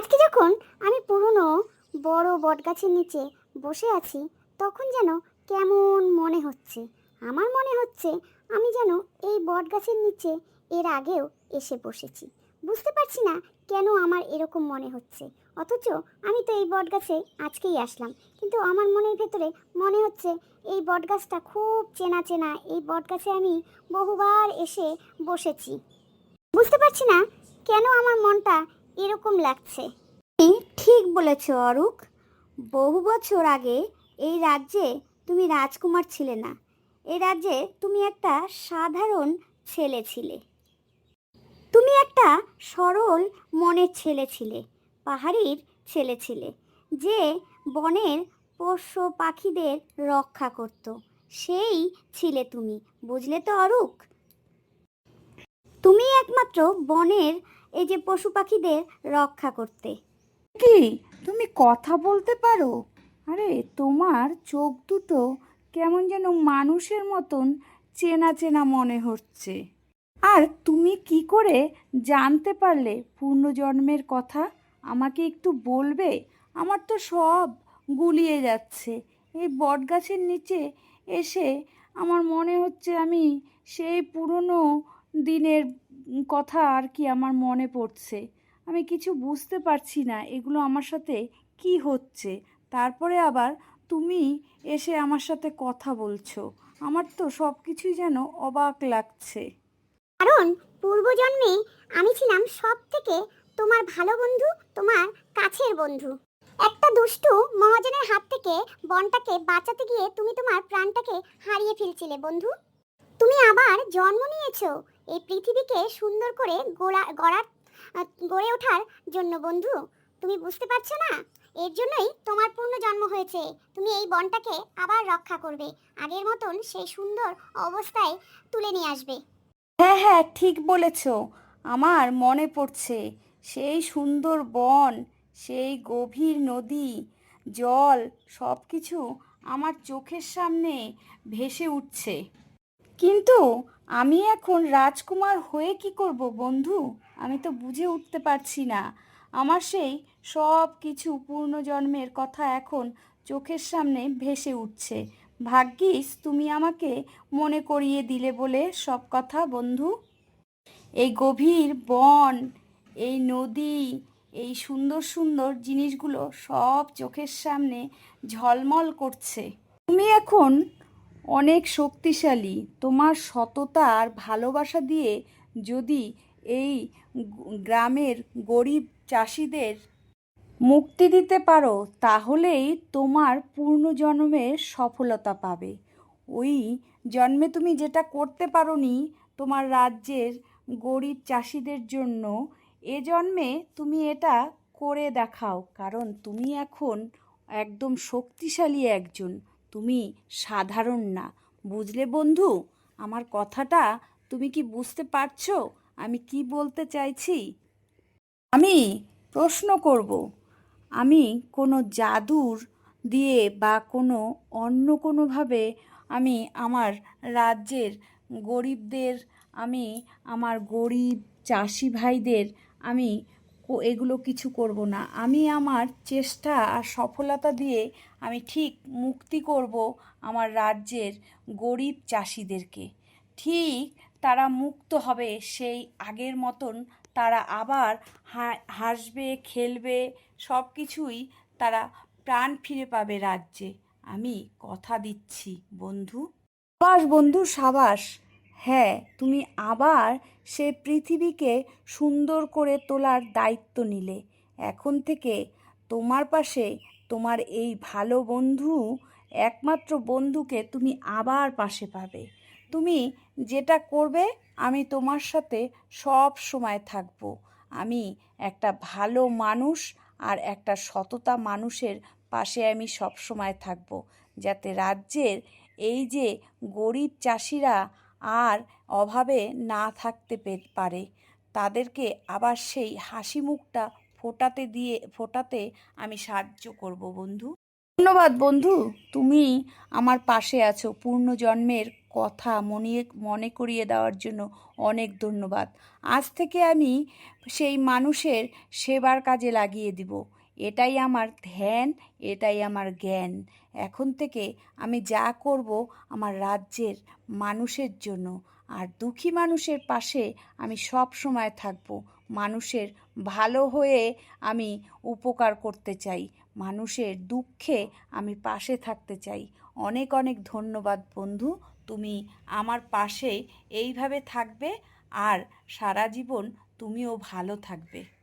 আজকে যখন আমি পুরনো বড় বটগাছের নিচে বসে আছি, তখন যেন কেমন মনে হচ্ছে। আমার মনে হচ্ছে আমি যেন এই বটগাছের নিচে এর আগেও এসে বসেছি। বুঝতে পারছি না কেন আমার এরকম মনে হচ্ছে, অথচ আমি তো এই বটগাছে আজকেই আসলাম। কিন্তু আমার মনের ভেতরে মনে হচ্ছে এই বটগাছটা খুব চেনা চেনা, এই বটগাছে আমি বহুবার এসে বসেছি। বুঝতে পারছি না কেন আমার মনটা এরকম লাগছে। তুমি ঠিক বলেছ অরুক, বহু বছর আগে এই রাজ্যে তুমি রাজকুমার ছিলে না। এই রাজ্যে তুমি একটা সাধারণ ছেলে ছিলে। তুমি একটা সরল মনের ছেলে ছিলে, পাহাড়ির ছেলে ছিলে, যে বনের পোষ্য পাখিদের রক্ষা করত। সেই ছিলে তুমি, বুঝলে তো অরুক? তুমি একমাত্র বনের এই যে পশু পাখিদের রক্ষা করতে। কি তুমি কথা বলতে পারো? আরে তোমার চোখ দুটো কেমন যেন মানুষের মতন চেনা চেনা মনে হচ্ছে। আর তুমি কি করে জানতে পারলে পূর্বজন্মের কথা? আমাকে একটু বলবে? আমার তো সব গুলিয়ে যাচ্ছে। এই বটগাছের নিচে এসে আমার মনে হচ্ছে আমি সেই পুরনো দিনের কথা আর কি আমার মনে পড়ছে। আমি কিছু বুঝতে পারছি না এগুলো আমার সাথে কি হচ্ছে। তারপরে আবার তুমি এসে আমার সাথে কথা বলছো। আমার তো সব কিছুই যেন অবাক লাগছে। কারণ পূর্বজন্মে আমি ছিলাম সব থেকে তোমার ভালো বন্ধু, তোমার কাছের বন্ধু। একটা দুষ্টু মহাজনের হাত থেকে বনটাকে বাঁচাতে গিয়ে তুমি তোমার প্রাণটাকে হারিয়ে ফেলছিলে বন্ধু। তুমি আবার জন্ম নিয়েছো এই পৃথিবীকে সুন্দর করে গড়ে ওঠার জন্য বন্ধু। তুমি বুঝতে পারছো না? এর জন্যই তোমার জন্ম হয়েছে। তুমি এই বনটাকে আবার রক্ষা করবে, আগের মতন সেই সুন্দর অবস্থায় তুলে নিয়ে আসবে। হ্যাঁ হ্যাঁ, ঠিক বলেছ। আমার মনে পড়ছে সেই সুন্দর বন, সেই গভীর নদী, জল, সব কিছু আমার চোখের সামনে ভেসে উঠছে। কিন্তু আমি এখন রাজকুমার হয়ে কি করব বন্ধু? আমি তো বুঝে উঠতে পারছি না। আমার সেই সব কিছু পূর্বজন্মের কথা এখন চোখের সামনে ভেসে উঠছে। ভাগ্যিস তুমি আমাকে মনে করিয়ে দিলে বলে সব কথা বন্ধু। এই গভীর বন, এই নদী, এই সুন্দর সুন্দর জিনিসগুলো সব চোখের সামনে ঝলমল করছে। তুমি এখন অনেক শক্তিশালী। তোমার সততা আর ভালোবাসা দিয়ে যদি এই গ্রামের গরিব চাষিদের মুক্তি দিতে পারো, তাহলেই তোমার পূর্বজন্মের সফলতা পাবে। ওই জন্মে তুমি যেটা করতে পারোনি তোমার রাজ্যের গরিব চাষিদের জন্য, এ জন্মে তুমি এটা করে দেখাও। কারণ তুমি এখন একদম শক্তিশালী একজন, তুমি সাধারণ না। বুঝলে বন্ধু আমার কথাটা? তুমি কি বুঝতে পারছো আমি কি বলতে চাইছি? আমি প্রশ্ন করব, আমি কোনো জাদুর দিয়ে বা কোনো অন্য কোনোভাবে আমি আমার রাজ্যের গরিবদের, আমি আমার গরিব চাষি ভাইদের আমি এগুলো কিছু করব না। আমি আমার চেষ্টা আর সফলতা দিয়ে আমি ঠিক মুক্তি করব আমার রাজ্যের গরিব চাষিদেরকে। ঠিক তারা মুক্ত হবে, সেই আগের মতন তারা আবার হাসবে, খেলবে, সব কিছুই তারা প্রাণ ফিরে পাবে রাজ্যে। আমি কথা দিচ্ছি বন্ধু। সাবাস বন্ধু, সাবাস। হ্যাঁ, তুমি আবার সে পৃথিবীকে সুন্দর করে তোলার দায়িত্ব নিলে। এখন থেকে তোমার পাশে তোমার এই ভালো বন্ধু, একমাত্র বন্ধুকে তুমি আবার পাশে পাবে। তুমি যেটা করবে আমি তোমার সাথে সব সময় থাকবো। আমি একটা ভালো মানুষ আর একটা সততা মানুষের পাশে আমি সব সময় থাকবো, যাতে রাজ্যের এই যে গরিব চাষিরা আর অভাবে না থাকতে পারে, তাদেরকে আবার সেই হাসি মুখটা ফোটাতে আমি সাহায্য করব বন্ধু। ধন্যবাদ বন্ধু, তুমি আমার পাশে আছো। পূর্বজন্মের কথা মনে মনে করিয়ে দেওয়ার জন্য অনেক ধন্যবাদ। আজ থেকে আমি সেই মানুষের সেবার কাজে লাগিয়ে দিব। এটাই আমার ধ্যান, এটাই আমার জ্ঞান। এখন থেকে আমি যা করব আমার রাজ্যের মানুষের জন্য, আর দুঃখী মানুষের পাশে আমি সব সময় থাকব। মানুষের ভালো হয়ে আমি উপকার করতে চাই, মানুষের দুঃখে আমি পাশে থাকতে চাই। অনেক অনেক ধন্যবাদ বন্ধু, তুমি আমার পাশে এইভাবে থাকবে, আর সারা জীবন তুমিও ভালো থাকবে।